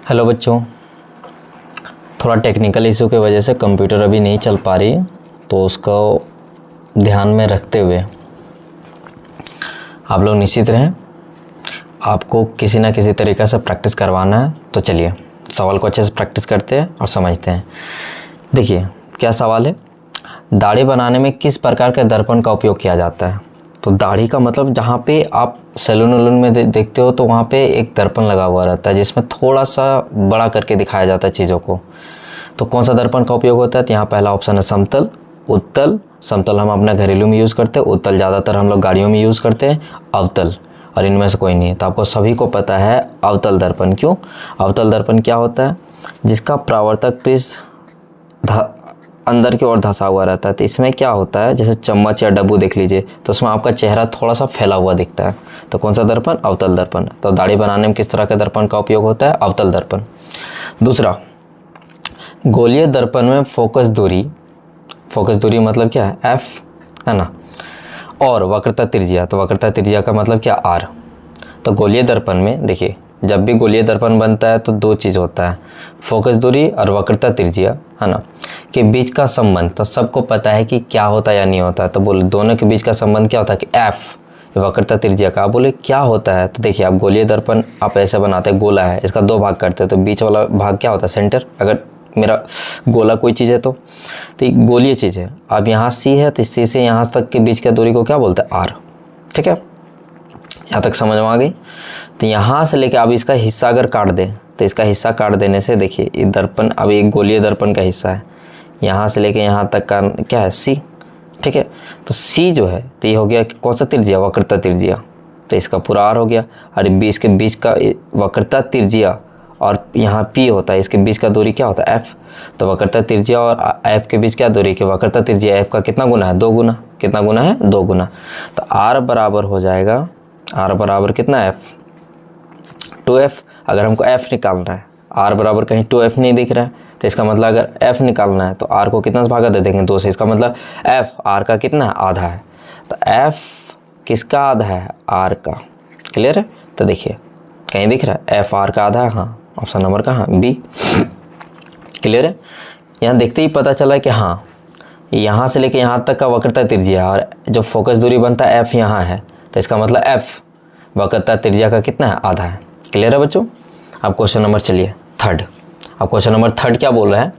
Hello बच्चों, थोड़ा technical issue की वजह से कंप्यूटर अभी नहीं चल पा रही, तो उसको ध्यान में रखते हुए आप लोग निश्चित रहें। आपको किसी ना किसी तरीक़े से प्रैक्टिस करवाना है, तो चलिए सवाल को अच्छे से प्रैक्टिस करते हैं और समझते हैं। देखिए क्या सवाल है, दाढ़ी बनाने में किस प्रकार के दर्पण का उपयोग किया जाता है। तो दाढ़ी का मतलब जहाँ पे आप सैलून वैलून में देखते हो तो वहाँ पे एक दर्पण लगा हुआ रहता है जिसमें थोड़ा सा बड़ा करके दिखाया जाता है चीज़ों को। तो कौन सा दर्पण का उपयोग होता है, तो यहाँ पहला ऑप्शन है समतल, उत्तल। समतल हम अपना घरेलू में यूज़ करते हैं, उत्तल ज़्यादातर हम लोग गाड़ियों में यूज़ करते हैं, अवतल और इनमें से कोई नहीं है। तो आपको सभी को पता है अवतल दर्पण। क्यों? अवतल दर्पण क्या होता है, जिसका परावर्तक पृष्ठ अंदर की ओर धंसा हुआ रहता है। तो इसमें क्या होता है, जैसे चम्मच या डब्बू देख लीजिए, तो उसमें आपका चेहरा थोड़ा सा फैला हुआ दिखता है। तो कौन सा दर्पण? अवतल दर्पण। तो दाढ़ी बनाने में किस तरह के दर्पण का उपयोग होता है? अवतल दर्पण। दूसरा, गोलीय दर्पण में फोकस दूरी मतलब क्या है? एफ, है ना। और वक्रता त्रिज्या, तो वक्रता त्रिज्या का मतलब क्या? आर। तो गोलीय दर्पण में देखिए, जब भी गोलीय दर्पण बनता है तो दो चीज़ होता है, फोकस दूरी और वक्रता त्रिज्या, है ना, के बीच का संबंध। तो सबको पता है कि क्या होता है या नहीं होता है। तो बोले दोनों के बीच का संबंध क्या होता है कि एफ, वक्रता त्रिज्या का। बोले क्या होता है, तो देखिए आप गोलीय दर्पण आप ऐसे बनाते हैं, गोला है, इसका दो भाग करते हैं, तो बीच वाला भाग क्या होता है? सेंटर। अगर मेरा गोला कोई चीज़ है तो ये गोलीय चीज़ है। अब यहाँ सी है, तो सी से यहाँ तक के बीच की दूरी को क्या बोलते हैं? आर। ठीक है, यहाँ तक समझ में आ गई। तो यहाँ से लेके अब इसका हिस्सा अगर काट दें, तो इसका हिस्सा काट देने से देखिए ये दर्पण अब एक गोलीय दर्पण का हिस्सा है, यहाँ से लेके यहाँ तक का क्या है? सी। ठीक है, तो सी जो है तो ये हो गया कौन सा त्रिज्या? वक्रता त्रिज्या। तो इसका पूरा आर हो गया। और इसके बीच का वक्रता त्रिज्या और यहाँ पी होता है, इसके बीच का दूरी क्या होता है? एफ। तो वक्रता त्रिज्या और एफ के बीच क्या दूरी की? वक्रता त्रिज्या एफ का कितना गुना है? 2 गुना। कितना गुना है? 2 गुना। तो आर बराबर हो जाएगा, आर बराबर कितना? F, 2f। अगर हमको f निकालना है, r बराबर कहीं 2f नहीं दिख रहा है, तो इसका मतलब अगर f निकालना है तो r को कितना से भागा दे देंगे? 2 से। इसका मतलब f r का कितना है? आधा है। तो f किसका आधा है? r का। क्लियर है? तो देखिए कहीं दिख रहा है f r का आधा है? हाँ, ऑप्शन नंबर कहाँ? बी। क्लियर है? यहाँ देखते ही पता चला कि हाँ, यहाँ से लेके यहाँ तक का वक्रता त्रिज्या है और जो फोकस दूरी बनता है f यहाँ है, तो इसका मतलब f वक्रता त्रिज्या का कितना है? आधा है। क्लियर है बच्चों? अब क्वेश्चन नंबर चलिए थर्ड। अब क्वेश्चन नंबर थर्ड क्या बोल रहा है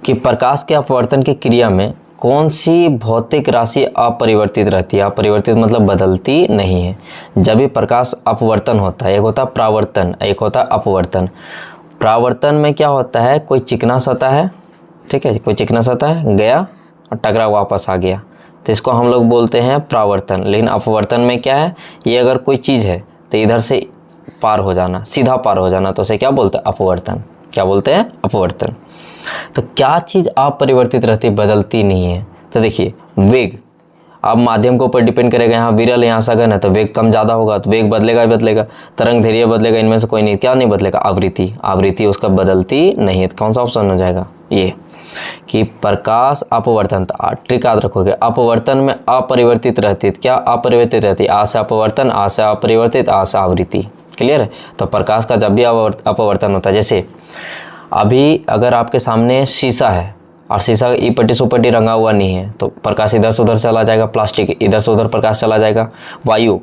कि प्रकाश के अपवर्तन की क्रिया में कौन सी भौतिक राशि अपरिवर्तित रहती है? अपरिवर्तित मतलब बदलती नहीं है। जब भी प्रकाश अपवर्तन होता है, एक होता है परावर्तन, एक होता है अपवर्तन। परावर्तन में क्या होता है, कोई चिकना सतह है, ठीक है, कोई चिकना सतह है, गया और टकरा वापस आ गया, तो इसको हम लोग बोलते हैं परावर्तन। लेकिन अपवर्तन में क्या है, ये अगर कोई चीज़ है तो इधर से पार हो जाना, सीधा पार हो जाना, तो उसे क्या बोलते हैं? अपवर्तन। क्या बोलते हैं? अपवर्तन। तो क्या चीज़ अपरिवर्तित रहती है, बदलती नहीं है? तो देखिए वेग, अब माध्यम के ऊपर डिपेंड करेगा। यहाँ विरल, यहाँ सघन है, तो वेग कम ज़्यादा होगा, तो वेग बदलेगा ही बदलेगा। तरंग धैर्य बदलेगा, इनमें से कोई नहीं। क्या नहीं बदलेगा? आवृत्ति। आवृत्ति उसका बदलती नहीं है। तो कौन सा ऑप्शन हो जाएगा? ये कि प्रकाश अपवर्तन। ट्रिक याद रखोगे, अपवर्तन में अपरिवर्तित रहती है। क्या अपरिवर्तित रहती है? आ से अपवर्तन, आ से अपरिवर्तित, आ से आवृत्ति। क्लियर है? तो प्रकाश का जब भी अपवर्तन होता है, जैसे अभी अगर आपके सामने शीशा है और शीशा ई पट्टी सुपट्टी रंगा हुआ नहीं है, तो प्रकाश इधर से उधर चला जाएगा। प्लास्टिक इधर से उधर प्रकाश चला जाएगा। वायु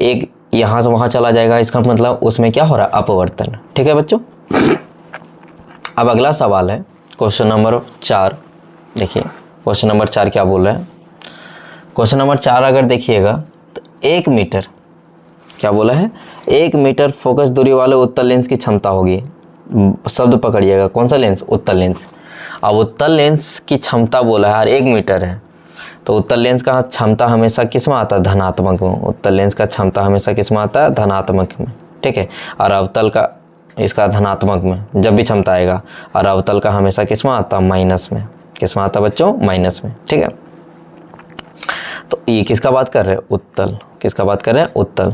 एक यहाँ से वहाँ चला जाएगा। इसका मतलब उसमें क्या हो रहा है? अपवर्तन। ठीक है बच्चों? अब अगला सवाल है क्वेश्चन नंबर 4। देखिए क्वेश्चन नंबर 4 क्या बोल रहा है। क्वेश्चन नंबर 4 अगर देखिएगा तो 1 मीटर, क्या बोला है? 1 मीटर फोकस दूरी वाले उत्तल लेंस की क्षमता होगी। शब्द पकड़िएगा, कौन सा लेंस? उत्तल लेंस। अब उत्तल लेंस की क्षमता बोला है और 1 मीटर है, तो उत्तल लेंस का क्षमता हमेशा किस में आता है? धनात्मक में। उत्तल लेंस का क्षमता हमेशा किस में आता है? धनात्मक में। ठीक है, और अवतल का इसका धनात्मक में जब भी क्षमता आएगा, और अवतल का हमेशा किस में आता है? माइनस में। किस में आता है बच्चों? माइनस में। ठीक है, तो ये किसका बात कर रहे हैं? उत्तल। किसका बात कर रहे हैं? उत्तल।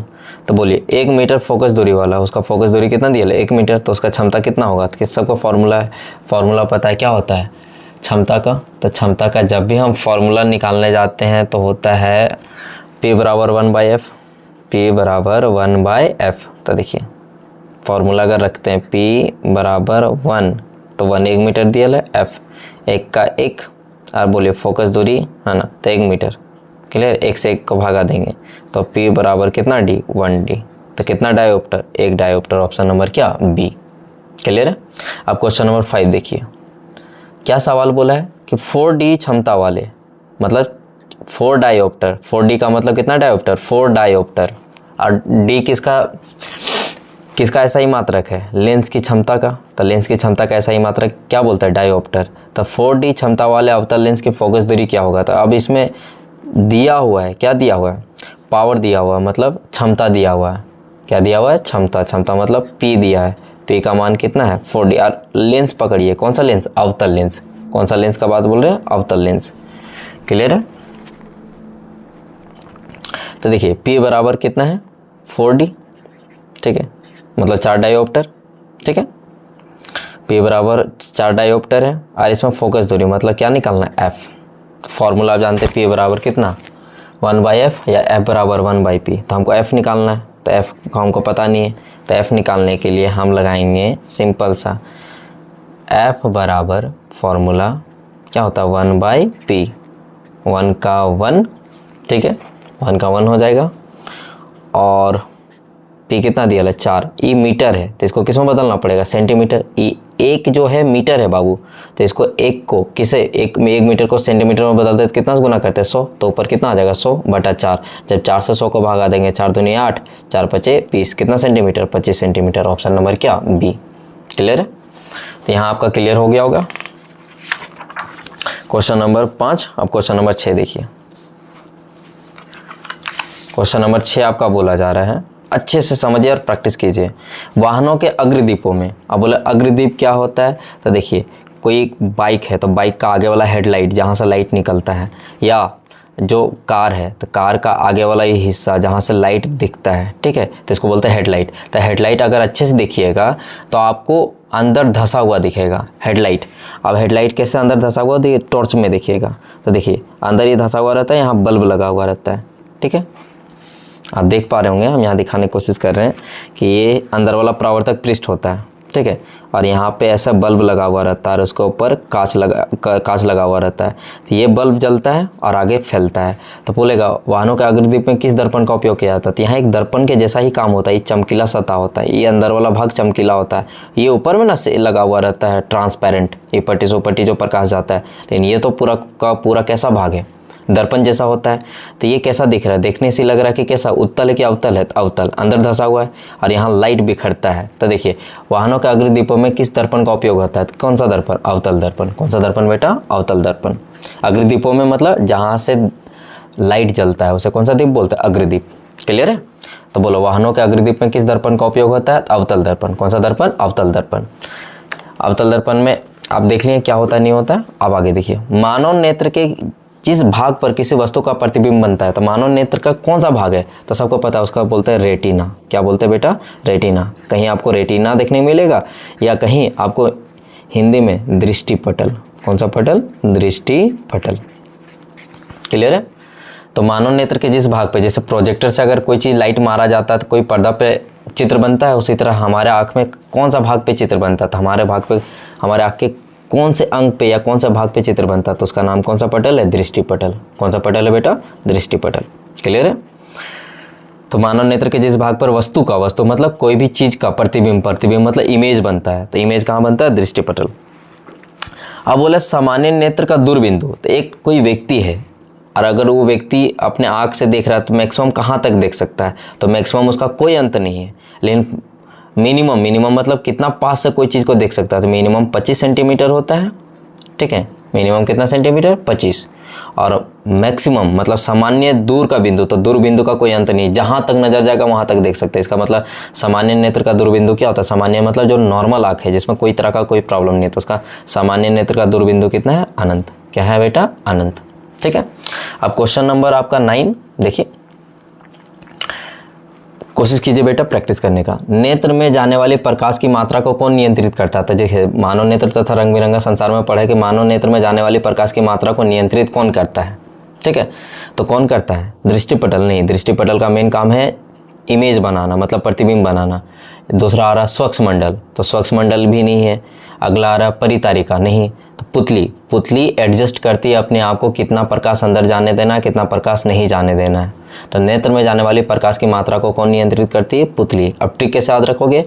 तो बोलिए 1 मीटर फोकस दूरी वाला, उसका फोकस दूरी कितना दिया है? 1 मीटर, तो उसका क्षमता कितना होगा? तो किस सबको फॉर्मूला है, फॉर्मूला पता है क्या होता है क्षमता का? तो क्षमता का जब भी हम फॉर्मूला निकालने जाते हैं तो होता है P बराबर 1/f, P बराबर 1/f। तो देखिए फॉर्मूला अगर रखते हैं P बराबर 1 तो 1 1 मीटर दिया है, F 1 का 1 और बोलिए फोकस दूरी है ना, तो 1 मीटर। क्लियर, 1 से 1 को भागा देंगे तो P बराबर कितना D 1D। तो कितना डायोप्टर, 1 डायोप्टर, ऑप्शन नंबर क्या बी। क्लियर है। अब क्वेश्चन नंबर 5 देखिए, क्या सवाल बोला है कि 4D क्षमता वाले, मतलब 4 डायोप्टर, 4D का मतलब कितना डायोप्टर, 4 डायोप्टर, और D किसका ऐसा ही मात्रक है, लेंस की क्षमता का। तो लेंस की क्षमता का ऐसा ही मात्रक क्या बोलता है, डायोप्टर। तो 4D क्षमता वाले अवतल लेंस की फोकस दूरी क्या होगा। तो अब इसमें दिया हुआ है, क्या दिया हुआ है, पावर दिया हुआ है, मतलब क्षमता दिया हुआ है। क्या दिया हुआ है, क्षमता। क्षमता मतलब P दिया है, P का मान कितना है 4D। और लेंस पकड़िए, कौन सा लेंस, अवतल लेंस। कौन सा लेंस का बात बोल रहे हैं, अवतल लेंस। क्लियर है। तो देखिए P बराबर कितना है 4D, ठीक है, मतलब 4 डायोप्टर, ठीक है। P बराबर 4 डायोप्टर है और इसमें फोकस दूरी मतलब क्या निकालना है, F। फॉर्मूला आप जानते हैं P बराबर कितना 1/f या F बराबर 1/P। तो हमको F निकालना है, तो F को हमको पता नहीं है, तो F निकालने के लिए हम लगाएंगे सिंपल सा F बराबर फॉर्मूला क्या होता है 1/P, 1 का 1, ठीक है, 1 का 1 हो जाएगा। और P कितना दिया है 4, E मीटर है तो इसको किस में बदलना पड़ेगा, सेंटीमीटर। E 1 जो है मीटर है बाबू, तो इसको 1 को किसे 1 मीटर को सेंटीमीटर में बदलते हैं तो कितना गुना करते हैं 100, तो ऊपर कितना आ जाएगा 100/4। जब 4 से 100 को भागा देंगे, 4 दूनी 8, 4 पचे 20, कितना सेंटीमीटर 25 सेंटीमीटर। ऑप्शन नंबर क्या बी। क्लियर है। तो यहाँ आपका क्लियर हो गया होगा क्वेश्चन नंबर 5। अब क्वेश्चन नंबर 6 देखिए। क्वेश्चन नंबर 6 आपका बोला जा रहा है, अच्छे से समझिए और प्रैक्टिस कीजिए। वाहनों के अग्रदीपों में, अब बोले अग्रदीप क्या होता है, तो देखिए कोई बाइक है तो बाइक का आगे वाला हेडलाइट जहाँ से लाइट निकलता है, या जो कार है तो कार का आगे वाला ये हिस्सा जहाँ से लाइट दिखता है, ठीक है, तो इसको बोलते हैं हेडलाइट। तो हेडलाइट अगर अच्छे से देखिएगा तो आपको अंदर धंसा हुआ दिखेगा हेडलाइट। अब हेडलाइट कैसे अंदर धंसा हुआ, देखिए टॉर्च में देखिएगा तो देखिए अंदर ये धंसा हुआ रहता है, यहाँ बल्ब लगा हुआ रहता है, ठीक है, आप देख पा रहे होंगे। हम यहाँ दिखाने की कोशिश कर रहे हैं कि ये अंदर वाला परावर्तक पृष्ठ होता है, ठीक है, और यहाँ पे ऐसा बल्ब लगा हुआ रहता है और उसके ऊपर कांच लगा हुआ रहता है। तो ये बल्ब जलता है और आगे फैलता है। तो बोलेगा वाहनों के अग्रदीप में किस दर्पण का उपयोग किया जाता है। तो यहाँ एक दर्पण के जैसा ही काम होता है, ये चमकीला सतह होता है, ये अंदर वाला भाग चमकीला होता है, ये ऊपर में ना से लगा हुआ रहता है ट्रांसपेरेंट, ये पट्टी से पट्टी जो प्रकाश जाता है। लेकिन ये तो पूरा का पूरा कैसा भाग है, दर्पण जैसा होता है। तो ये कैसा दिख रहा है, देखने से लग रहा है कि कैसा उत्तल है कि अवतल है, तो अवतल, अंदर धंसा हुआ है और यहाँ लाइट बिखरता है। तो देखिए वाहनों के अग्रदीपों में किस दर्पण का उपयोग होता है, तो कौन सा दर्पण, अवतल दर्पण। कौन सा दर्पण बेटा, अवतल दर्पण। अग्रदीपों में मतलब जहाँ से लाइट जलता है उसे कौन सा दीप बोलते हैं, अग्रदीप। क्लियर है। तो बोलो वाहनों के अग्रदीप में किस दर्पण का उपयोग होता है, अवतल दर्पण। कौन सा दर्पण, अवतल दर्पण। अवतल दर्पण में आप देख लिए क्या होता है नहीं होता है। अब आगे देखिए, मानव नेत्र के जिस भाग पर किसी वस्तु का प्रतिबिंब बनता है, तो मानव नेत्र का कौन सा भाग है, तो सबको पता है उसका बोलते हैं रेटिना। क्या बोलते हैं बेटा, रेटिना। कहीं आपको रेटिना देखने मिलेगा या कहीं आपको हिंदी में दृष्टि पटल। कौन सा पटल, दृष्टि पटल। क्लियर है। तो मानव नेत्र के जिस भाग पे, जैसे प्रोजेक्टर से अगर कोई चीज़ लाइट मारा जाता है तो कोई पर्दा पे चित्र बनता है, उसी तरह हमारे आँख में कौन सा भाग पे चित्र बनता है, तो हमारे भाग पे, हमारे आँख के कौन से अंग पे या कौन सा भाग पे चित्र बनता है, तो उसका नाम कौन सा पटल है, दृष्टि पटल। कौन सा पटल है बेटा, दृष्टि पटल। क्लियर है। तो मानव नेत्र के जिस भाग पर वस्तु का, वस्तु मतलब कोई भी चीज का प्रतिबिंब, प्रतिबिंब मतलब इमेज बनता है, तो इमेज कहाँ बनता है, दृष्टि पटल। अब बोले सामान्य नेत्र का दूरबिंदु, तो एक कोई व्यक्ति है और अगर वो व्यक्ति अपने आँख से देख रहा है तो मैक्सिमम कहाँ तक देख सकता है, तो मैक्सिमम उसका कोई अंत नहीं है। लेकिन मिनिमम मतलब कितना पास से कोई चीज़ को देख सकता है, तो मिनिमम 25 सेंटीमीटर होता है, ठीक है, मिनिमम कितना सेंटीमीटर, 25। और मैक्सिमम मतलब सामान्य दूर का बिंदु, तो दूरबिंदु का कोई अंत नहीं, जहाँ तक नजर जाएगा वहाँ तक देख सकते हैं। इसका मतलब सामान्य नेत्र का दूरबिंदु क्या होता है, सामान्य मतलब जो नॉर्मल आँख है जिसमें कोई तरह का कोई प्रॉब्लम नहीं है, तो उसका सामान्य नेत्र का दूरबिंदु कितना है, अनंत। क्या है बेटा, अनंत। ठीक है। अब क्वेश्चन नंबर आपका 9 देखिए, कोशिश कीजिए बेटा प्रैक्टिस करने का। नेत्र में जाने वाले प्रकाश की मात्रा को कौन नियंत्रित करता था। देखिए मानव नेत्र तथा रंग बिरंगा संसार में पढ़ा है कि मानव नेत्र में जाने वाली प्रकाश की मात्रा को नियंत्रित कौन करता है। ठीक है, तो कौन करता है, दृष्टिपटल नहीं। दृष्टिपटल का मेन काम है इमेज बनाना, मतलब प्रतिबिंब बनाना। दूसरा आ रहा स्वच्छ मंडल, तो स्वच्छ मंडल भी नहीं है। अगला आ रहा परितारिका, नहीं। तो पुतली, पुतली एडजस्ट करती है अपने आप को कितना प्रकाश अंदर जाने देना है, कितना प्रकाश नहीं जाने देना है। तो नेत्र में जाने वाली प्रकाश की मात्रा को कौन नियंत्रित करती है? पुतली। अब ट्रिक कैसे याद रखोगे?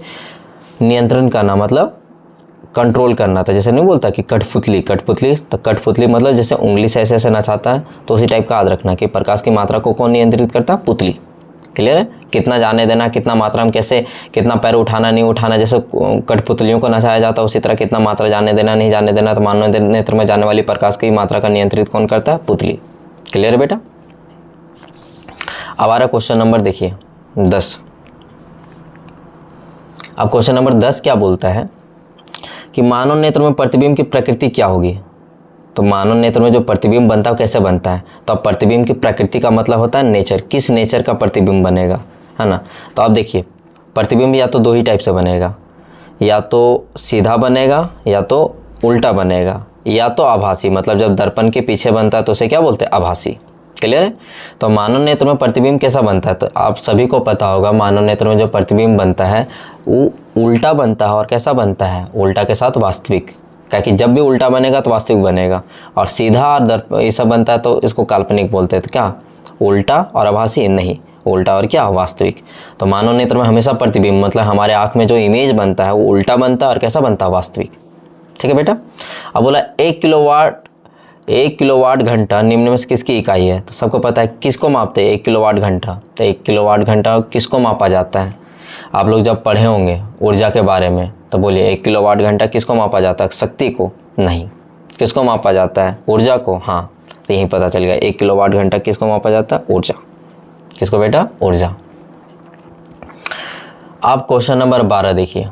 नियंत्रण करना मतलब कंट्रोल करना था, जैसे नहीं बोलता कि कठपुतली, कठपुतली, तो कठपुतली मतलब जैसे उंगली से ऐसे ऐसे नचाता है, तो उसी टाइप का याद रखना कि प्रकाश की मात्रा को कौन नियंत्रित करता है? पुतली। क्लियर है? कितना जाने देना, कितना मात्रा में, कैसे कितना पैर उठाना नहीं उठाना, जैसे कठपुतलियों को नचाया जाता है उसी तरह कितना मात्रा जाने देना नहीं जाने देना। तो मानव नेत्र में जाने वाली प्रकाश की मात्रा का नियंत्रित कौन करता है? पुतली। क्लियर है बेटा? अब आ रहा क्वेश्चन नंबर देखिए 10। अब क्वेश्चन नंबर 10 क्या बोलता है कि मानव नेत्र में प्रतिबिंब की प्रकृति क्या होगी? तो मानव नेत्र में जो प्रतिबिंब बनता है कैसे बनता है? तो अब प्रतिबिंब की प्रकृति का मतलब होता है नेचर, किस नेचर का प्रतिबिंब बनेगा, है ना। तो आप देखिए प्रतिबिंब या तो दो ही टाइप से बनेगा, या तो सीधा बनेगा या तो उल्टा बनेगा, या तो आभासी, मतलब जब दर्पण के पीछे बनता है तो उसे क्या बोलते हैं? आभासी। क्लियर है? तो मानव नेत्र में प्रतिबिंब कैसा बनता है? तो आप सभी को पता होगा मानव नेत्र में जो प्रतिबिंब बनता है वो उल्टा बनता है। और कैसा बनता है? उल्टा के साथ वास्तविक, क्योंकि जब भी उल्टा बनेगा तो वास्तविक बनेगा, और सीधा और ये सब बनता है तो इसको काल्पनिक बोलते हैं। तो क्या उल्टा और आभासी? नहीं, उल्टा और क्या? वास्तविक। तो मानव नेत्र में हमेशा प्रतिबिंब मतलब हमारे आँख में जो इमेज बनता है वो उल्टा बनता है और कैसा बनता है? वास्तविक। ठीक है बेटा? अब बोला 1 किलोवाट घंटा निम्न में से किसकी इकाई है? तो सबको पता है किसको मापते हैं 1 किलोवाट घंटा। तो 1 किलोवाट घंटा किसको मापा जाता है? आप लोग जब पढ़े होंगे ऊर्जा के बारे में तो बोलिए 1 किलोवाट घंटा किसको मापा जाता है? शक्ति को? नहीं। किसको मापा जाता है? ऊर्जा को। हाँ, तो यही पता चल गया 1 किलोवाट घंटा किसको मापा जाता है? ऊर्जा। किसको बेटा? ऊर्जा। आप क्वेश्चन नंबर 12 देखिए।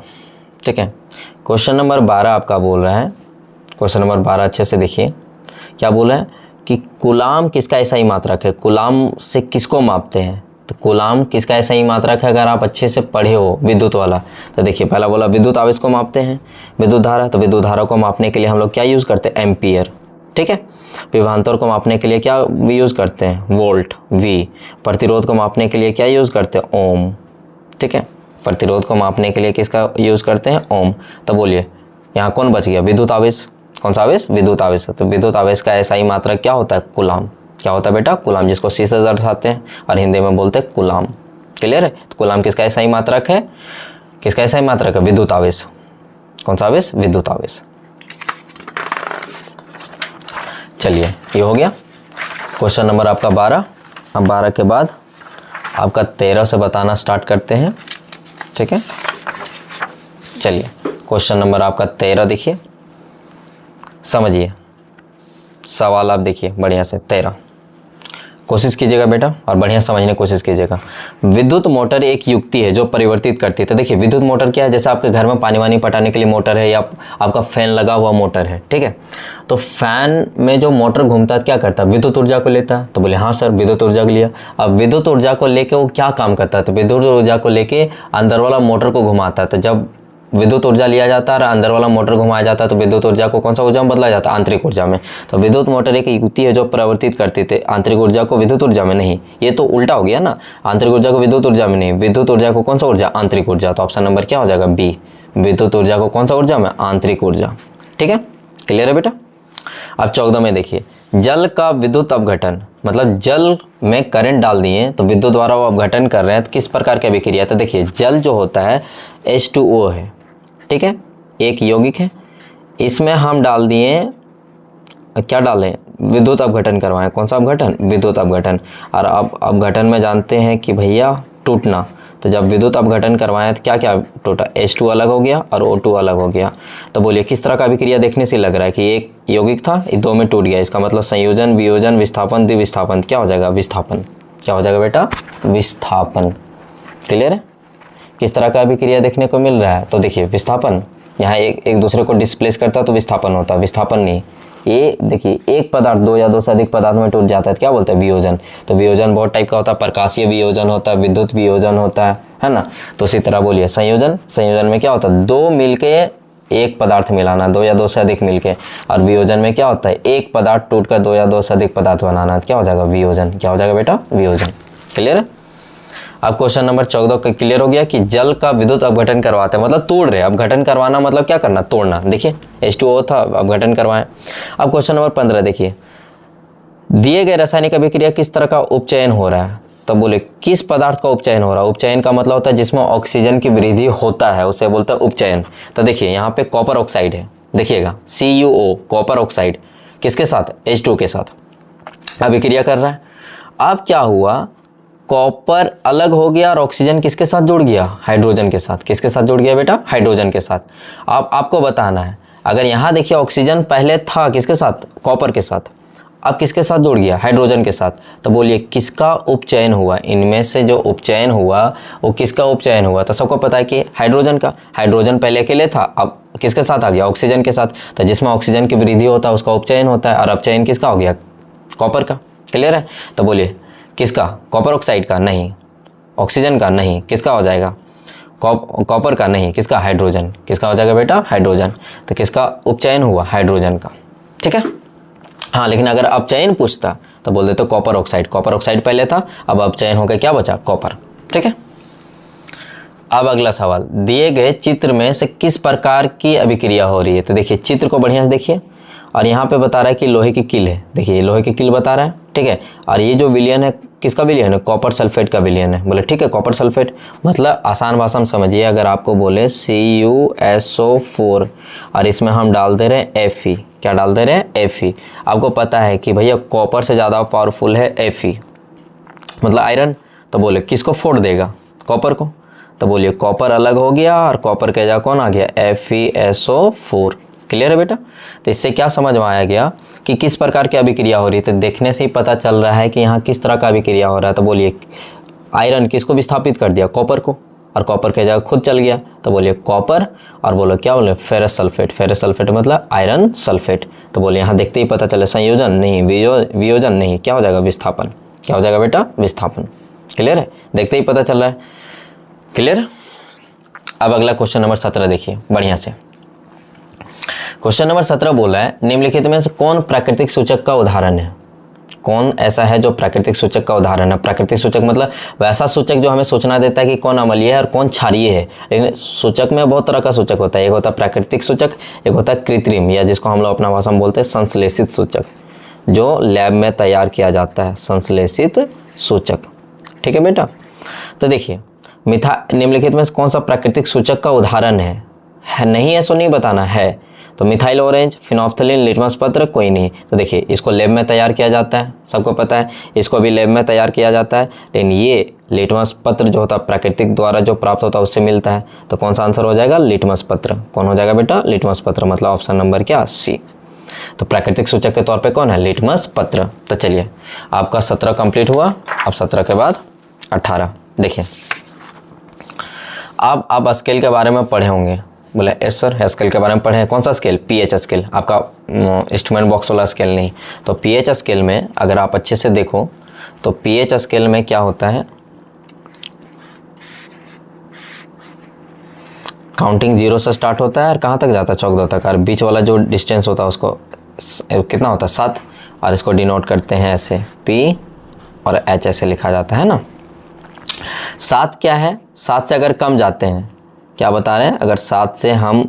ठीक है, क्वेश्चन नंबर 12 आपका बोल रहा है, क्वेश्चन नंबर 12 अच्छे से देखिए क्या बोला है कि कूलाम किसका SI मात्रक है? कूलाम से किसको मापते हैं? तो कूलाम किसका SI मात्रक है? अगर आप अच्छे से पढ़े हो विद्युत वाला तो देखिए पहला बोला विद्युत आवेश को मापते हैं, विद्युत धारा। तो विद्युत धारा को मापने के लिए हम लोग क्या यूज़ करते हैं? एम्पियर। ठीक है। विभवांतर को मापने के लिए क्या यूज़ करते हैं? Volt, V। प्रतिरोध को मापने के लिए क्या यूज़ करते हैं? ओम। ठीक है, प्रतिरोध को मापने के लिए किसका यूज़ करते हैं? ओम। तो बोलिए यहाँ कौन बच गया? विद्युत आवेश। कौन सा आवेश? विद्युत आवेश। तो विद्युत आवेश का SI मात्रक क्या होता है? कूलाम। क्या होता है बेटा? कूलाम, जिसको C से दर्शाते हैं और हिंदी में बोलते हैं कूलाम। क्लियर है? तो कूलाम किसका SI मात्रक है? किसका SI मात्रक है? विद्युत आवेश। कौन सा आवेश? विद्युत आवेश। चलिए ये हो गया क्वेश्चन नंबर आपका 12। अब 12 के बाद आपका 13 से बताना स्टार्ट करते हैं। ठीक है, चलिए क्वेश्चन नंबर आपका 13 देखिए, समझिए सवाल आप देखिए बढ़िया से। 13 कोशिश कीजिएगा बेटा और बढ़िया समझने की कोशिश कीजिएगा। विद्युत मोटर एक युक्ति है जो परिवर्तित करती है। तो देखिए विद्युत मोटर क्या है? जैसे आपके घर में पानी वानी पटाने के लिए मोटर है, या आपका फैन लगा हुआ मोटर है। ठीक है, तो फैन में जो मोटर घूमता है क्या करता है? विद्युत ऊर्जा को लेता है। तो बोले हाँ सर विद्युत ऊर्जा को लिया। अब विद्युत ऊर्जा को लेके वो क्या काम करता है? तो विद्युत ऊर्जा को लेके अंदर वाला मोटर को घुमाता है। तो जब विद्युत ऊर्जा लिया जाता है और अंदर वाला मोटर घुमाया जाता है तो विद्युत ऊर्जा को कौन सा ऊर्जा में बदला जाता है? आंतरिक ऊर्जा में। तो विद्युत मोटर एक युक्ति है जो परिवर्तित करती थी आंतरिक ऊर्जा को विद्युत ऊर्जा में। नहीं, ये तो उल्टा हो गया ना, आंतरिक ऊर्जा को विद्युत ऊर्जा में नहीं, विद्युत ऊर्जा को कौन सा ऊर्जा? आंतरिक ऊर्जा। तो ऑप्शन नंबर क्या हो जाएगा? B। विद्युत ऊर्जा को कौन सा ऊर्जा में? आंतरिक ऊर्जा। ठीक है, क्लियर है बेटा? अब 14 में देखिए, जल का विद्युत अपघटन, मतलब जल में करंट डाल दिए तो विद्युत द्वारा वो अपघटन कर रहे हैं, तो किस प्रकार की अभिक्रिया? तो देखिए जल जो होता है H2O है। ठीक है, एक यौगिक है, इसमें हम डाल दिए, क्या डालें? विद्युत अपघटन करवाएं। कौन सा अपघटन? विद्युत अपघटन। और अब अपघटन में जानते हैं कि भैया टूटना, तो जब विद्युत अपघटन करवाएं तो क्या क्या टूटा? H2 अलग हो गया और O2 अलग हो गया। तो बोलिए किस तरह का अभिक्रिया देखने से लग रहा है कि एक यौगिक था, दो में टूट गया, इसका मतलब संयोजन, वियोजन, विस्थापन, द्विविस्थापन। क्या हो जाएगा? विस्थापन। क्या हो जाएगा बेटा? विस्थापन। क्लियर है? किस तरह का अभिक्रिया देखने को मिल रहा है? तो देखिए विस्थापन, यहाँ एक दूसरे को डिस्प्लेस करता है तो विस्थापन होता है, विस्थापन नहीं। ये देखिए एक पदार्थ दो या दो से अधिक पदार्थ में टूट जाता है तो क्या बोलते हैं? वियोजन। तो वियोजन बहुत टाइप का होता है, प्रकाशीय वियोजन होता है, विद्युत वियोजन होता है ना। तो उसी तरह बोलिए संयोजन, संयोजन में क्या होता है? दो मिलके एक पदार्थ मिलाना, दो या दो से अधिक मिलके। और वियोजन में क्या होता है? एक पदार्थ टूटकर दो या दो से अधिक पदार्थ बनाना, क्या हो जाएगा? वियोजन। क्या हो जाएगा बेटा? वियोजन। क्लियर है? अब क्वेश्चन नंबर 14 का क्लियर हो गया कि जल का विद्युत अपघटन करवाते हैं, मतलब तोड़ रहे हैं। अपघटन करवाना मतलब क्या करना, तोड़ना। देखिए H2O था, अपघटन करवाएं। अब क्वेश्चन नंबर 15 देखिए, दिए गए रासायनिक अभिक्रिया किस तरह का उपचयन हो रहा है, तो बोले किस पदार्थ का उपचयन हो रहा है। उपचयन का मतलब होता है जिसमें ऑक्सीजन की वृद्धि होता है, उसे बोलता है उपचयन। तो देखिए यहाँ पे कॉपर ऑक्साइड है, देखिएगा CuO, कॉपर ऑक्साइड किसके साथ, H2O के साथ अभिक्रिया कर रहा है। अब क्या हुआ, कॉपर अलग हो गया और ऑक्सीजन किसके साथ जुड़ गया, हाइड्रोजन के साथ। किसके साथ जुड़ गया बेटा, हाइड्रोजन के साथ। अब आपको बताना है, अगर यहाँ देखिए ऑक्सीजन पहले था किसके साथ, कॉपर के साथ, अब किसके साथ जुड़ गया, हाइड्रोजन के साथ। तो बोलिए किसका उपचयन हुआ, इनमें से जो उपचयन हुआ वो किसका उपचयन हुआ। तो सबको पता है कि हाइड्रोजन का। हाइड्रोजन पहले अकेले था, अब किसके साथ आ गया, ऑक्सीजन के साथ। तो जिसमें ऑक्सीजन की वृद्धि होता है उसका उपचयन होता है, और अपचयन किसका हो गया, कॉपर का। क्लियर है। तो बोलिए किसका, कॉपर ऑक्साइड का, नहीं। ऑक्सीजन का, नहीं। किसका हो जाएगा, कॉपर का, नहीं। किसका, हाइड्रोजन। किसका हो जाएगा बेटा, हाइड्रोजन। तो किसका उपचयन हुआ, हाइड्रोजन का। ठीक है। हाँ, लेकिन अगर अपचयन पूछता तो बोल देते कॉपर ऑक्साइड। कॉपर ऑक्साइड पहले था, अब अपचयन होकर क्या बचा, कॉपर। ठीक है। अब अगला सवाल, दिए गए चित्र में से किस प्रकार की अभिक्रिया हो रही है। तो देखिए चित्र को बढ़िया से देखिए, और यहाँ पे बता रहा है कि लोहे की किल है। देखिए ये लोहे की किल बता रहा है, ठीक है। और ये जो विलयन है किसका विलयन है, कॉपर सल्फेट का विलयन है। बोले ठीक है, कॉपर सल्फेट मतलब आसान भाषा में समझिए, अगर आपको बोले CuSO4 और इसमें हम डाल दे रहे हैं Fe, क्या डाल दे रहे हैं, Fe। आपको पता है कि भैया कॉपर से ज़्यादा पावरफुल है Fe, मतलब आयरन। तो बोले किसको फोड़ देगा, कॉपर को। तो बोलिए कॉपर अलग हो गया और कॉपर के जगह कौन आ गया, FeSO4। क्लियर है बेटा। तो इससे क्या समझ में आया गया कि किस प्रकार की अभिक्रिया हो रही है। तो देखने से ही पता चल रहा है कि यहाँ किस तरह का अभिक्रिया हो रहा है। तो बोलिए आयरन किसको विस्थापित कर दिया, कॉपर को, और कॉपर के जगह खुद चल गया। तो बोलिए कॉपर, और बोलो क्या बोले, फेरस सल्फेट। फेरस सल्फेट मतलब आयरन सल्फेट। तो बोलिए यहाँ देखते ही पता चले संयोजन नहीं, वियोजन नहीं, क्या हो जाएगा, विस्थापन। क्या हो जाएगा बेटा, विस्थापन। क्लियर है, देखते ही पता चल रहा है। क्लियर। अब अगला क्वेश्चन नंबर 17 देखिए बढ़िया से। क्वेश्चन नंबर 17 बोला है, निम्नलिखित में से कौन प्राकृतिक सूचक का उदाहरण है। कौन ऐसा है जो प्राकृतिक सूचक का उदाहरण है। प्राकृतिक सूचक मतलब वैसा सूचक जो हमें सूचना देता है कि कौन अम्लीय है और कौन क्षारीय है। लेकिन सूचक में बहुत तरह का सूचक होता है, एक होता है प्राकृतिक सूचक, एक होता है कृत्रिम, या जिसको हम लोग अपना भाषा में बोलते हैं संश्लेषित सूचक, जो लैब में तैयार किया जाता है, संश्लेषित सूचक। ठीक है बेटा। तो देखिए निम्नलिखित में कौन सा प्राकृतिक सूचक का उदाहरण है, नहीं है सो नहीं बताना है। तो मिथाइल ऑरेंज, फिनोल्फ्थालीन, लिटमस पत्र, कोई नहीं। तो देखिए इसको लैब में तैयार किया जाता है, सबको पता है, इसको भी लैब में तैयार किया जाता है। लेकिन ये लिटमस पत्र जो होता है प्राकृतिक द्वारा जो प्राप्त होता है उससे मिलता है। तो कौन सा आंसर हो जाएगा, लिटमस पत्र। कौन हो जाएगा बेटा, लिटमस पत्र, मतलब ऑप्शन नंबर क्या, C। तो प्राकृतिक सूचक के तौर पे कौन है, लिटमस पत्र। तो चलिए आपका 17 कंप्लीट हुआ। अब 17 के बाद 18 देखिए। अब आप स्केल के बारे में पढ़े होंगे। बोले यस सर, स्केल के बारे में पढ़े हैं। कौन सा स्केल, पीएच स्केल, आपका इंस्ट्रूमेंट बॉक्स वाला स्केल नहीं। तो पीएच स्केल में अगर आप अच्छे से देखो तो पीएच स्केल में क्या होता है, काउंटिंग 0 से स्टार्ट होता है और कहाँ तक जाता है, चौक 2 तक, और बीच वाला जो डिस्टेंस होता है उसको कितना होता है, 7, और इसको डिनोट करते हैं ऐसे P और H ऐसे लिखा जाता है ना। 7 क्या है, 7 से अगर कम जाते हैं, क्या बता रहे हैं, अगर 7 से हम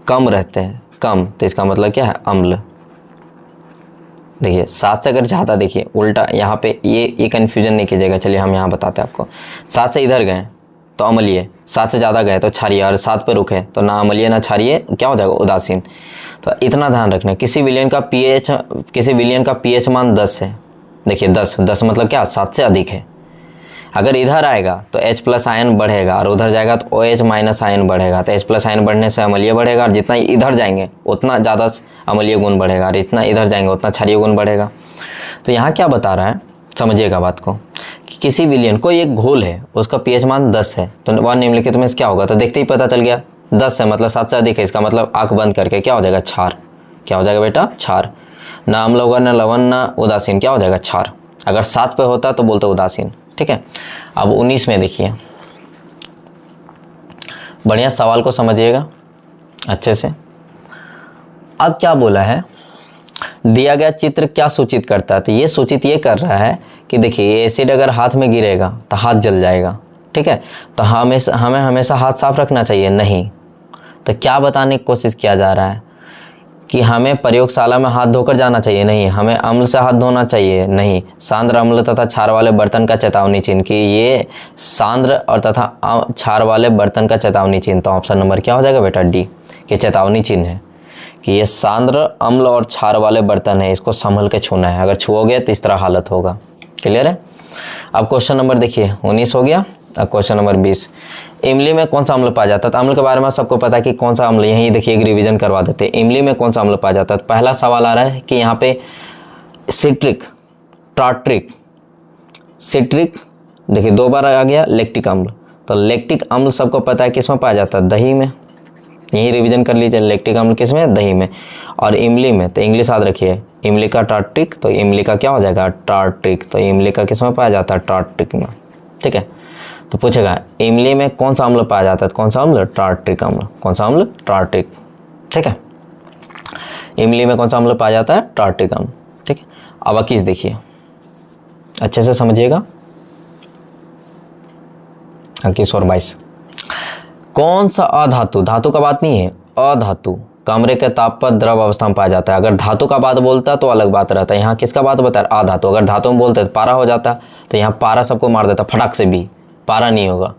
कम रहते हैं, कम, तो इसका मतलब क्या है, अम्ल। देखिए 7 से अगर ज़्यादा, देखिए उल्टा यहाँ पे ये कन्फ्यूजन नहीं कीजिएगा। चलिए हम यहाँ बताते हैं आपको। 7 से इधर गए तो अम्लीय, 7 से ज़्यादा गए तो क्षारीय, और 7 पे रुके तो ना अम्लीय ना क्षारीय, क्या हो जाएगा, उदासीन। तो इतना ध्यान रखना, किसी विलयन का पीएच मान 10 है। देखिए 10 मतलब क्या, 7 से अधिक है। अगर इधर आएगा तो H+ आयन बढ़ेगा, और उधर जाएगा तो OH- आयन बढ़ेगा। तो H+ आयन बढ़ने से अम्लीय बढ़ेगा, और जितना इधर जाएंगे उतना ज़्यादा अम्लीय गुण बढ़ेगा, और इतना इधर जाएंगे उतना क्षारीय गुण बढ़ेगा। तो यहाँ क्या बता रहा है, समझिएगा बात को, कि किसी विलयन को एक घोल है, उसका pH मान 10 है, तो वह निम्नलिखित में क्या होगा। तो देखते ही पता चल गया 10 है मतलब 7 से अधिक है, इसका मतलब आँख बंद करके क्या हो जाएगा, क्षार। क्या हो जाएगा बेटा, क्षार। ना अम्ल होगा, ना लवण, ना उदासीन, क्या हो जाएगा, क्षार। अगर 7 पे होता तो बोलते उदासीन। ठीक है। अब 19 में देखिए, बढ़िया सवाल को समझिएगा अच्छे से। अब क्या बोला है, दिया गया चित्र क्या सूचित करता है? तो ये सूचित ये कर रहा है कि देखिए एसिड अगर हाथ में गिरेगा तो हाथ जल जाएगा, ठीक है। तो हमें हमेशा हाथ साफ रखना चाहिए? नहीं। तो क्या बताने की कोशिश किया जा रहा है कि हमें प्रयोगशाला में हाथ धोकर जाना चाहिए? नहीं। हमें अम्ल से हाथ धोना चाहिए? नहीं। सांद्र अम्ल तथा क्षार वाले बर्तन का चेतावनी चिन्ह, कि ये सांद्र और तथा क्षार वाले बर्तन का चेतावनी चिन्ह। तो ऑप्शन नंबर क्या हो जाएगा बेटा? डी, कि चेतावनी चिन्ह है कि ये सांद्र अम्ल और क्षार वाले बर्तन है, इसको संभल के छूना है, अगर छुओगे तो इस तरह हालत होगा। क्लियर है? अब क्वेश्चन नंबर देखिए 19 हो गया। अब क्वेश्चन नंबर 20, इमली में कौन सा अम्ल पाया जाता है? तो अम्ल के बारे में सबको पता है कि कौन सा अम्ल, यहीं देखिए एक रिवीजन करवा देते हैं। इमली में कौन सा अम्ल पाया जाता है? पहला सवाल आ रहा है कि यहाँ पे सिट्रिक, टार्ट्रिक, सिट्रिक, देखिए 2 बार आ गया, लैक्टिक अम्ल। तो लैक्टिक अम्ल सबको पता है किसमें पाया जाता है? दही में। यही रिवीजन कर लीजिए, लैक्टिक अम्ल किसमें? दही में। और इमली में, तो इंग्लिश याद रखिए, इमली का टार्ट्रिक, तो इमली का क्या हो जाएगा? टार्ट्रिक। तो इमली का किसमें पाया जाता है? टार्ट्रिक में, ठीक है। तो पूछेगा इमली में कौन सा अम्ल पाया जाता है? कौन सा अम्ल? टार्ट्रिक अम्ल। कौन सा अम्ल? टार्ट्रिक, ठीक है। इमली में कौन सा अम्ल पाया जाता है? टार्ट्रिक अम्ल, ठीक है। अब 21 देखिए, अच्छे से समझिएगा। 21 और 22, कौन सा अधातु, धातु का बात नहीं है, अधातु कमरे के ताप पर द्रव अवस्था में पाया जाता है। अगर धातु का बात बोलता तो अलग बात रहता है, यहाँ किसका बात बता रहा? अधातु। अगर धातु में बोलते तो पारा हो जाता, तो यहाँ पारा सबको मार देता फटाक से, भी पारा नहीं होगा।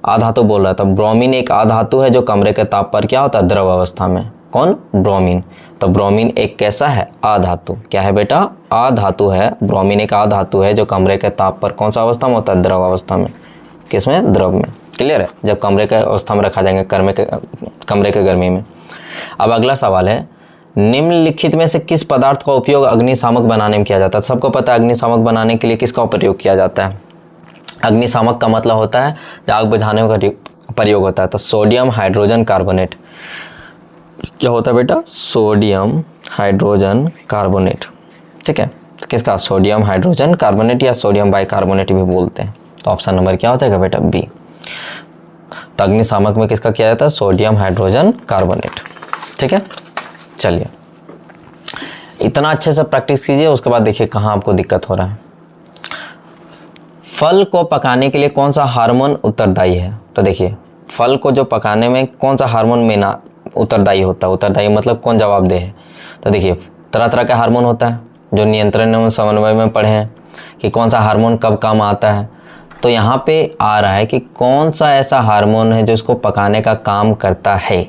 अधातु बोल रहा था। ब्रोमीन एक अधातु है जो कमरे के ताप पर क्या होता है? द्रव अवस्था में। कौन? ब्रोमीन। तो ब्रोमीन एक कैसा है? अधातु। क्या है बेटा? अधातु है। ब्रोमीन एक अधातु है जो कमरे के ताप पर कौन सा अवस्था में होता है? द्रव अवस्था में। किसमें? द्रव में। क्लियर है? जब कमरे के अवस्था में रखा जाएंगे, कमरे के गर्मी में। अब अगला सवाल है, निम्नलिखित में से किस पदार्थ का उपयोग अग्निशामक बनाने में किया जाता है? सबको पता है अग्निशामक बनाने के लिए किसका प्रयोग किया जाता है? अग्निशामक का मतलब होता है जो आग बुझाने का प्रयोग होता है। तो सोडियम हाइड्रोजन कार्बोनेट क्या होता है बेटा? सोडियम हाइड्रोजन कार्बोनेट, ठीक है। तो किसका? सोडियम हाइड्रोजन कार्बोनेट या सोडियम बाइकार्बोनेट भी बोलते हैं। तो ऑप्शन नंबर क्या हो जाएगा बेटा? बी। तो अग्निशामक में किसका किया जाता है? सोडियम हाइड्रोजन कार्बोनेट, ठीक है। चलिए, इतना अच्छे से प्रैक्टिस कीजिए, उसके बाद देखिए कहाँ आपको दिक्कत हो रहा है। फल को पकाने के लिए कौन सा हार्मोन उत्तरदायी है? तो देखिए, फल को जो पकाने में कौन सा हार्मोन में ना उत्तरदायी होता है? उत्तरदायी मतलब कौन जवाबदेह है? तो देखिए, तरह तरह का हार्मोन होता है जो नियंत्रण एवं समन्वय में पढ़े हैं कि कौन सा हार्मोन कब काम आता है। तो यहाँ पे आ रहा है कि कौन सा ऐसा हार्मोन है जो इसको पकाने का काम करता है।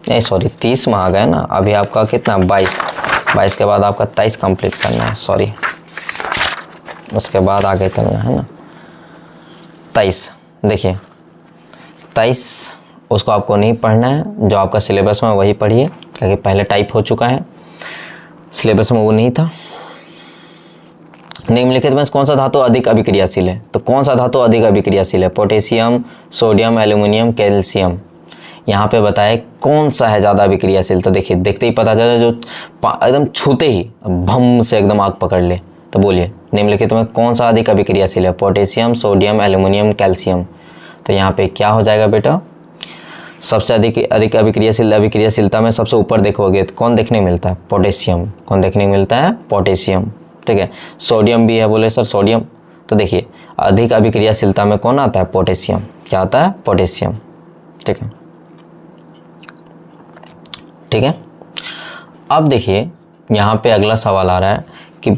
नहीं सॉरी, 30 में आ गए ना, अभी आपका कितना? 22 के बाद आपका 23 कंप्लीट करना है, सॉरी, उसके बाद आगे चलना है ना। 23 देखिए, 23 उसको आपको नहीं पढ़ना है, जो आपका सिलेबस में वही पढ़िए, क्योंकि पहले टाइप हो चुका है, सिलेबस में वो नहीं था। निम्नलिखित में कौन सा धातु अधिक अभिक्रियाशील है? तो कौन सा धातु अधिक अभिक्रियाशील है? Potassium, sodium, aluminium, calcium. यहाँ पे बताए कौन सा है ज़्यादा अभिक्रियाशील। तो देखिए, देखते ही पता चला, जो एकदम छूते ही भम से एकदम आग पकड़ ले। तो बोलिए, निम्नलिखित में कौन सा अधिक अभिक्रियाशील है? Potassium, sodium, aluminium, calcium. तो यहाँ पे क्या हो जाएगा बेटा? सबसे अधिक अभिक्रियाशीलता में सबसे ऊपर देखोगे तो कौन देखने मिलता है? पोटेशियम। कौन देखने मिलता है? पोटेशियम, ठीक है। सोडियम भी है, बोले सर सोडियम। तो देखिए, अधिक अभिक्रियाशीलता में कौन आता है? पोटेशियम। क्या आता है? पोटेशियम, ठीक है, ठीक है। अब देखिए, यहाँ पे अगला सवाल आ रहा है कि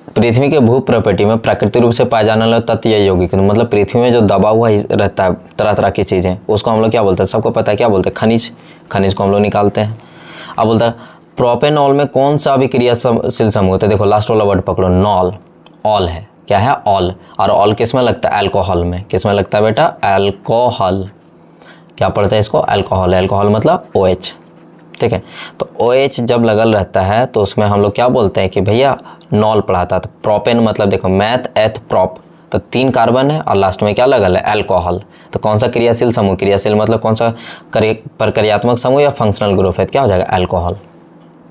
पृथ्वी के भूप्रकृति में प्राकृतिक रूप से पाए जाने वाला तत्व या यौगिक, मतलब पृथ्वी में जो दबा हुआ रहता है तरह तरह की चीज़ें, उसको हम लोग क्या बोलते हैं? सबको पता है, क्या बोलते हैं? खनिज। खनिज को हम लोग निकालते हैं। अब बोलता है प्रोपेनॉल में कौन सा अभिक्रियाशील समूह होता है? देखो, लास्ट वाला वर्ड पकड़ो, नॉल। ऑल है, क्या है? ऑल। और ऑल किस में लगता है? अल्कोहल में। किस में लगता है बेटा? अल्कोहल। क्या पढ़ते हैं इसको? अल्कोहल। अल्कोहल मतलब OH, ठीक है। तो OH जब लगल रहता है तो उसमें हम लोग क्या बोलते हैं कि भैया नॉल पढ़ाता। तो प्रोपेन मतलब देखो, मैथ एथ प्रोप, तो 3 कार्बन है और लास्ट में क्या लगल है? अल्कोहल। तो कौन सा क्रियाशील समूह? क्रियाशील मतलब कौन सा? प्रक्रियात्मक समूह या फंक्शनल ग्रुप है? क्या हो जाएगा? अल्कोहल,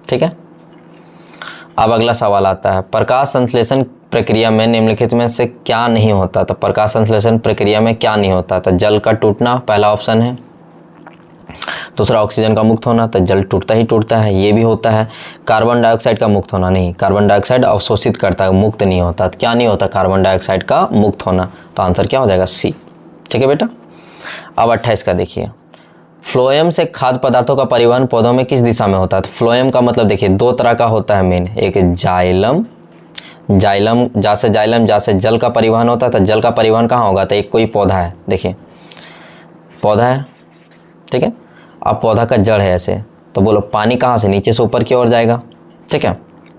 ठीक है। अब अगला सवाल आता है, प्रकाश संश्लेषण प्रक्रिया में निम्नलिखित में से क्या नहीं होता? तो प्रकाश संश्लेषण प्रक्रिया में क्या नहीं होता? तो जल का टूटना पहला ऑप्शन है, दूसरा ऑक्सीजन का मुक्त होना, तो जल टूटता ही टूटता है, ये भी होता है। कार्बन डाइऑक्साइड का मुक्त होना, नहीं, कार्बन डाइऑक्साइड अवशोषित करता है, मुक्त नहीं होता। तो क्या नहीं होता कार्बन डाइऑक्साइड का मुक्त होना, तो आंसर क्या हो जाएगा सी। ठीक है बेटा। अब 28 का देखिए, फ्लोएम से खाद्य पदार्थों का परिवहन पौधों में किस दिशा में होता है। तो फ्लोएम का मतलब देखिए दो तरह का होता है मेन, एक जाइलम, जाइलम जा से जल का परिवहन होता है। तो जल का परिवहन कहाँ होगा, तो एक कोई पौधा है, देखिए पौधा है, ठीक है। अब पौधा का जड़ है ऐसे, तो बोलो पानी कहाँ से, नीचे से ऊपर की ओर जाएगा, ठीक है।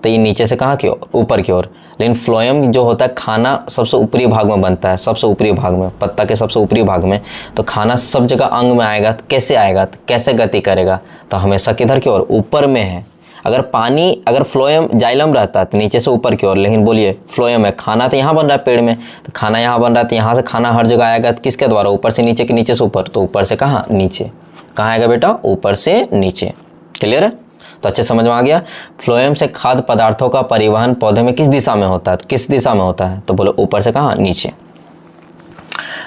तो ये नीचे से कहाँ की ओर, ऊपर की ओर। लेकिन फ्लोएम जो होता है खाना सबसे ऊपरी भाग में बनता है, सबसे ऊपरी भाग में, पत्ता के सबसे ऊपरी भाग में। तो खाना सब जगह अंग में आएगा, तो कैसे आएगा, तो कैसे गति करेगा, तो हमेशा किधर की ओर, ऊपर में है। अगर फ्लोएम जाइलम रहता है तो नीचे से ऊपर की ओर, लेकिन बोलिए फ्लोएम है, खाना तो यहाँ बन रहा है पेड़ में, तो खाना यहाँ बन रहा है, तो यहाँ से खाना हर जगह आएगा, तो किसके द्वारा, ऊपर से नीचे, के नीचे से ऊपर, तो ऊपर से कहाँ, नीचे। कहाँ आएगा बेटा, ऊपर से नीचे। क्लियर है, तो अच्छे समझ में आ गया। फ्लोएम से खाद्य पदार्थों का परिवहन पौधे में किस दिशा में होता है, किस दिशा में होता है, तो बोलो ऊपर से कहाँ, नीचे।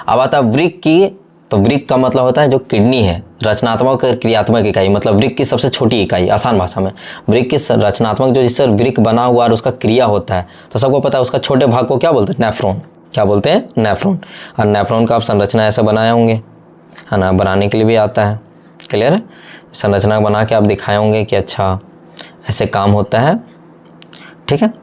अब आता है वृक्क की, तो वृक्क का मतलब होता है जो किडनी है, रचनात्मक और क्रियात्मक इकाई, मतलब वृक्क की सबसे छोटी इकाई, आसान भाषा में वृक्क की रचनात्मक, जो जिससे वृक्क बना हुआ और उसका क्रिया होता है, तो सबको पता है उसका छोटे भाग को क्या बोलते हैं, नेफ्रॉन। क्या बोलते हैं, नेफ्रॉन। और नेफ्रॉन का आप संरचना ऐसे बनाए होंगे, है ना, बनाने के लिए भी आता है। क्लियर है, संरचना बना के आप दिखाए होंगे कि अच्छा ऐसे काम होता है, ठीक है।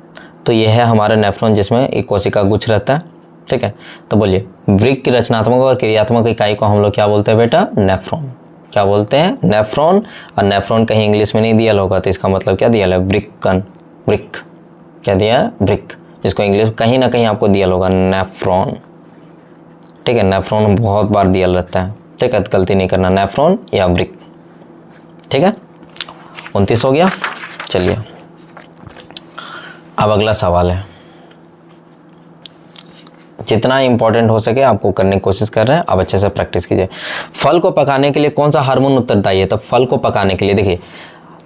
तो ये है हमारा नेफ्रॉन, जिसमें एक कोशिका गुच्छ रहता है, ठीक है। तो बोलिए वृक्क की रचनात्मक और क्रियात्मक इकाई को हम लोग क्या बोलते हैं बेटा, नेफ्रॉन। क्या बोलते हैं, नेफ्रॉन। और नेफ्रॉन कहीं इंग्लिश में नहीं दिया होगा, तो इसका मतलब क्या दिया है, वृक्कन, वृक्क, क्या दिया है, वृक्क, जिसको इंग्लिश कहीं ना कहीं आपको दिया होगा नेफ्रॉन, ठीक है। नेफ्रॉन बहुत बार दिया रहता है, ठीक है, गलती नहीं करना, नेफ्रॉन या वृक्क, ठीक है। 29 हो गया। चलिए अब अगला सवाल है, जितना इंपॉर्टेंट हो सके आपको करने की कोशिश कर रहे हैं, अब अच्छे से प्रैक्टिस कीजिए। फल को पकाने के लिए कौन सा हार्मोन उत्तरदायी है, तो फल को पकाने के लिए देखिए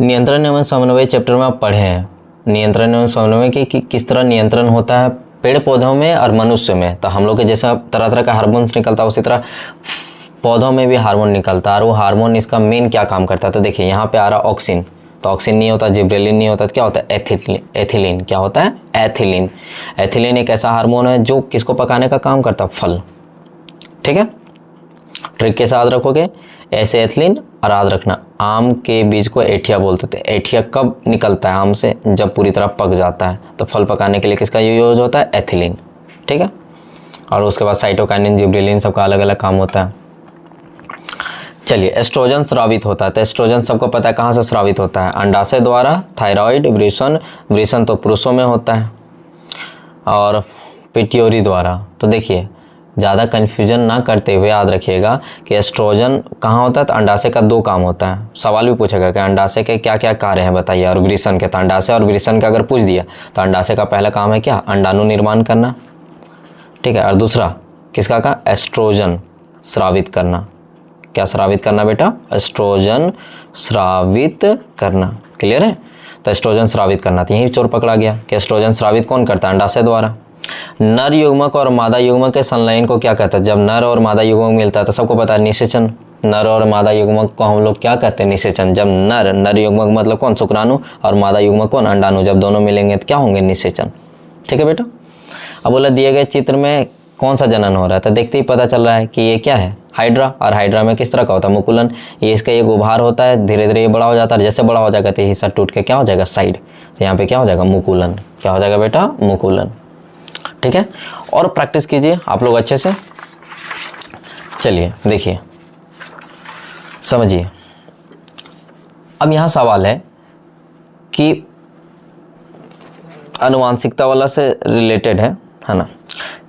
नियंत्रण एवं समन्वय चैप्टर में आप पढ़े हैं, नियंत्रण एवं समन्वय कि किस तरह नियंत्रण होता है पेड़ पौधों में और मनुष्य में। तो हम लोग के जैसा तरह तरह का हार्मोन्स निकलता है, उसी तरह पौधों में भी हार्मोन निकलता है, और वो हार्मोन इसका मेन क्या काम करता है, तो देखिए यहाँ पे आ रहा ऑक्सिन, तो ऑक्सिन नहीं होता, जिब्रेलिन नहीं होता, तो क्या होता है, एथिलीन। क्या होता है, एथिलीन। एथिलीन एक ऐसा हार्मोन है जो किसको पकाने का काम करता है, फल, ठीक है। ट्रिक के साथ रखोगे ऐसे एथिलीन, और याद रखना आम के बीज को एठिया बोलते थे। एठिया कब निकलता है आम से, जब पूरी तरह पक जाता है, तो फल पकाने के लिए किसका यूज होता है, एथिलीन, ठीक है। और उसके बाद साइटोकाइनिन, जिब्रेलिन, सबका अलग अलग काम होता है। चलिए एस्ट्रोजन स्रावित होता है, तो एस्ट्रोजन सबको पता है कहाँ से स्रावित होता है, अंडाशय द्वारा, थायराइड, वृषण तो पुरुषों में होता है, और पिट्यूटरी द्वारा। तो देखिए ज़्यादा कन्फ्यूजन ना करते हुए याद रखिएगा कि एस्ट्रोजन कहाँ होता है, तो अंडाशय का दो काम होता है। सवाल भी पूछेगा कि अंडाशय के क्या क्या कार्य हैं बताइए, और वृषण के, तो अंडाशय और वृषण का अगर पूछ दिया तो अंडाशय का पहला काम है क्या, अंडाणु निर्माण करना, ठीक है। और दूसरा किसका का, एस्ट्रोजन स्रावित करना। क्या स्रावित करना बेटा, एस्ट्रोजन स्रावित करना। क्लियर है, तो एस्ट्रोजन स्रावित करना, तो यही चोर पकड़ा गया कि एस्ट्रोजन स्रावित कौन करता है, अंडाशय द्वारा। नर युग्मक और मादा युग्मक के संलयन को क्या कहते हैं, जब नर और मादा युग्मक मिलता है तो सबको पता है निषेचन। नर और मादा युग्मक को हम लोग क्या कहते हैं, निषेचन। जब नर युग्मक मतलब कौन, शुक्राणु, और मादा युग्मक कौन, अंडाणु, जब दोनों मिलेंगे तो क्या होंगे, निषेचन, ठीक है बेटा। अब बोला दिए गए चित्र में कौन सा जनन हो रहा है, तो देखते ही पता चल रहा है कि ये क्या है, हाइड्रा। और हाइड्रा में किस तरह का होता है, मुकुलन। ये इसका एक उभार होता है, धीरे धीरे ये बड़ा हो जाता है, जैसे बड़ा हो जाएगा तो हिस्सा टूट के क्या हो जाएगा, साइड। तो यहाँ पे क्या हो जाएगा, मुकुलन। क्या हो जाएगा बेटा, मुकुलन, ठीक है। और प्रैक्टिस कीजिए आप लोग अच्छे से। चलिए देखिए समझिए, अब यहाँ सवाल है कि आनुवांशिकता वाला से रिलेटेड है ना,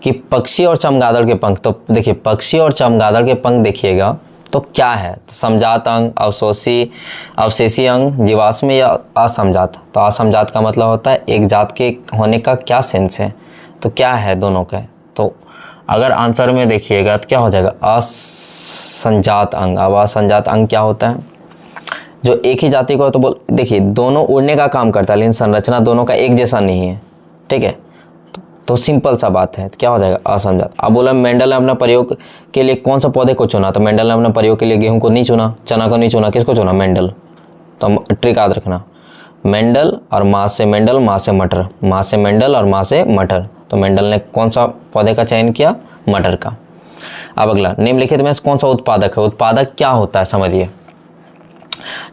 कि पक्षी और चमगादड़ के पंख। तो देखिए पक्षी और चमगादड़ के पंख देखिएगा तो क्या है, तो समजात अंग, अवशेषी अंग, जीवाश्म या असमजात। तो असमजात का मतलब होता है एक जात के होने का क्या सेंस है, तो क्या है दोनों का। तो अगर आंसर में देखिएगा तो क्या हो जाएगा, असंजात अंग। अब असंजात अंग क्या होता है, जो एक ही जाति को, तो देखिए दोनों उड़ने का काम करता है, लेकिन संरचना दोनों का एक जैसा नहीं है, ठीक है। तो तो सिंपल सा बात है, तो क्या हो जाएगा असमजात। अब बोला मेंडल ने अपना प्रयोग के लिए कौन सा पौधे को चुना, तो मेंडल ने अपना प्रयोग के लिए गेहूं को नहीं चुना, चना को नहीं चुना, किसको चुना, मेंडल। तो ट्रिक याद रखना, मेंडल और माँ से मेंडल, माँ से मटर, माँ से मेंडल और माँ से मटर। तो मेंडल ने कौन सा पौधे का चयन किया, मटर का। अब अगला, निम्नलिखित में कौन सा उत्पादक है। उत्पादक क्या होता है समझिए,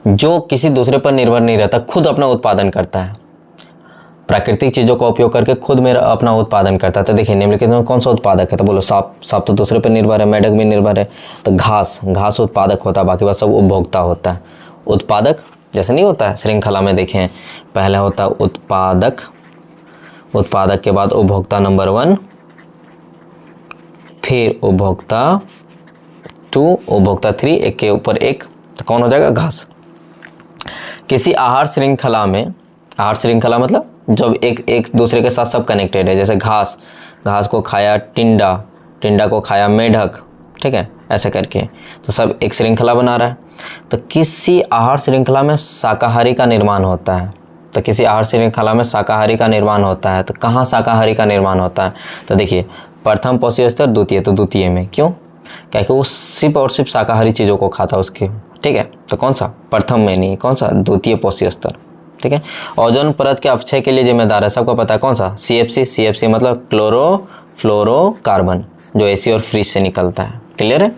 जो किसी दूसरे पर निर्भर नहीं रहता, खुद अपना उत्पादन करता है, प्राकृतिक चीजों का उपयोग करके खुद मेरा अपना उत्पादन करता है। तो देखिए निम्नलिखित में कौन सा उत्पादक है, तो बोलो सांप, सांप तो दूसरे पर निर्भर है, मेढक भी निर्भर है। तो घास, घास उत्पादक होता है, बाकी बात सब उपभोक्ता होता है। उत्पादक जैसे नहीं होता है श्रृंखला में, देखें पहले होता है उत्पादक, उत्पादक के बाद उपभोक्ता नंबर 1, फिर उपभोक्ता 2, उपभोक्ता 3, एक के ऊपर एक, तो कौन हो जाएगा, घास। किसी आहार श्रृंखला में, आहार श्रृंखला मतलब जब एक दूसरे के साथ सब कनेक्टेड है, जैसे घास, घास को खाया टिंडा, टिंडा को खाया मेढक, ठीक है, ऐसे करके, तो सब एक श्रृंखला बना रहा है। तो किसी आहार श्रृंखला में शाकाहारी का निर्माण होता है, तो किसी आहार श्रृंखला में शाकाहारी का निर्माण होता है, तो कहाँ शाकाहारी का निर्माण होता है, तो देखिए प्रथम पोषक स्तर, द्वितीय, तो द्वितीय में, क्यों, क्योंकि वो सिर्फ और सिर्फ शाकाहारी चीज़ों को खाता है उसके, ठीक है। तो कौन सा, प्रथम में नहीं, कौन सा, द्वितीय पोषक स्तर, ठीक है। ओजोन परत के अपक्षय के लिए जिम्मेदार है, सबको पता है कौन सा, CFC, CFC मतलब क्लोरोफ्लोरोकार्बन, जो एसी और फ्रिज से निकलता है, क्लियर है।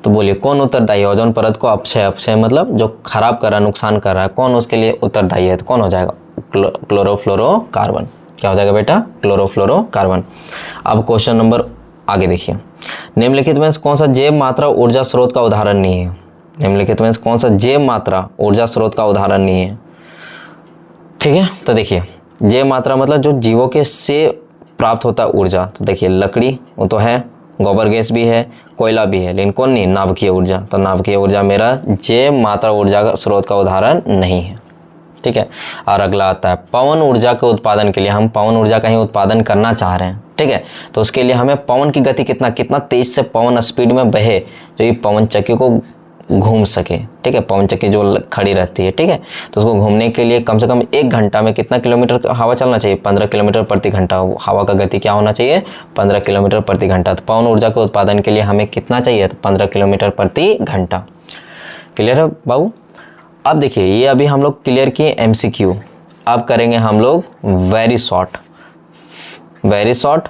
तो बोलिए कौन उत्तरदायी है ओजोन परत को अपक्षय, अपक्षय मतलब जो खराब कर रहा है, नुकसान कर रहा है, कौन उसके लिए उत्तरदायी है, तो कौन हो जाएगा, क्लोरोफ्लोरोकार्बन। क्या हो जाएगा बेटा, क्लोरोफ्लोरोकार्बन। अब क्वेश्चन नंबर आगे देखिए, निम्नलिखित में कौन सा जैव मात्रा ऊर्जा स्रोत का उदाहरण नहीं है। निम्नलिखित में कौन सा जैव मात्रा ऊर्जा स्रोत का उदाहरण नहीं है, ठीक है। तो देखिए जैव मात्रा मतलब जो जीवों के से प्राप्त होता है ऊर्जा, तो देखिए लकड़ी वो तो है, गोबर गैस भी है, कोयला भी है, लेकिन कौन नहीं, नाभिकीय ऊर्जा। तो नाभिकीय ऊर्जा मेरा जैव मात्रा ऊर्जा का स्रोत का उदाहरण नहीं है, ठीक है। और अगला आता है पवन ऊर्जा के उत्पादन के लिए, हम पवन ऊर्जा का ही उत्पादन करना चाह रहे हैं, ठीक है। तो उसके लिए हमें पवन की गति कितना तेज से पवन स्पीड में बहे, जो ये पवन चक्की को घूम सके, ठीक है। पवन चक्की जो खड़ी रहती है, ठीक है, तो उसको घूमने के लिए कम से कम 1 घंटा में कितना किलोमीटर हवा चलना चाहिए, 15 किलोमीटर प्रति घंटा। हवा का गति क्या होना चाहिए, 15 किलोमीटर प्रति घंटा। तो पवन ऊर्जा के उत्पादन के लिए हमें कितना चाहिए, तो 15 किलोमीटर प्रति घंटा। क्लियर है बाबू। अब देखिए ये अभी हम लोग क्लियर किए MCQ, अब करेंगे हम लोग वेरी शॉर्ट, वेरी शॉर्ट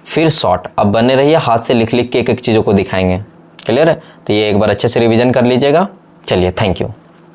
फिर शॉर्ट। अब बने रहिए, हाथ से लिख लिख के एक एक चीज़ों को दिखाएंगे, क्लियर है। तो ये एक बार अच्छे से रिवीजन कर लीजिएगा। चलिए, थैंक यू।